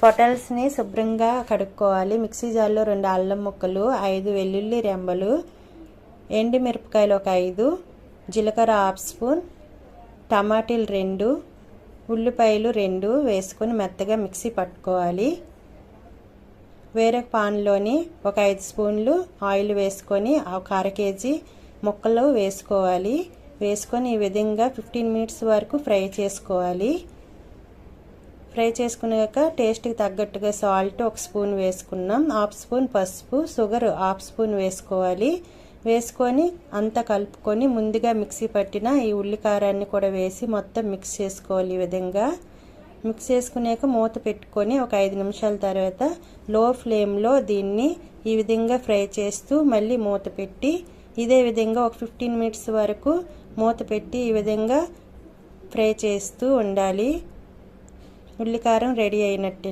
పొటల్స్ని శుభ్రంగా కడుక్కోవాలి. మిక్సీ జార్లో 2 అల్లం ముక్కలు, 5 వెల్లుల్లి రెమ్మలు, ఎండు మిరపకాయలు ఒక 5, జీలకర్ర హాఫ్ స్పూన్, టమాటీలు 2, ఉల్లిపాయలు 2 వేసుకొని మెత్తగా మిక్సీ పట్టుకోవాలి. వేరే పాన్లోని ఒక 5 స్పూన్లు ఆయిల్ వేసుకొని ఒక 1/2 కేజీ ముక్కలు వేసుకోవాలి. వేసుకొని ఈ విధంగా 15 మినిట్స్ వరకు ఫ్రై చేసుకోవాలి. ఫ్రై చేసుకున్నాక టేస్ట్కి తగ్గట్టుగా సాల్ట్ 1 స్పూన్ వేసుకున్నాం, హాఫ్ స్పూన్ పసుపు, షుగర్ హాఫ్ స్పూన్ వేసుకోవాలి. వేసుకొని అంతా కలుపుకొని ముందుగా మిక్సీ పట్టిన ఈ ఉల్లికారాన్ని కూడా వేసి మొత్తం మిక్స్ చేసుకోవాలి. ఈ విధంగా మిక్స్ చేసుకున్నాక మూత పెట్టుకొని ఒక 5 నిమిషాల తర్వాత లో ఫ్లేమ్లో దీన్ని ఈ విధంగా ఫ్రై చేస్తూ మళ్ళీ మూత పెట్టి ఇదే విధంగా ఒక 15 మినిట్స్ వరకు మూత పెట్టి ఈ విధంగా ఫ్రై చేస్తూ ఉండాలి. ఉల్లికారం రెడీ అయినట్టే.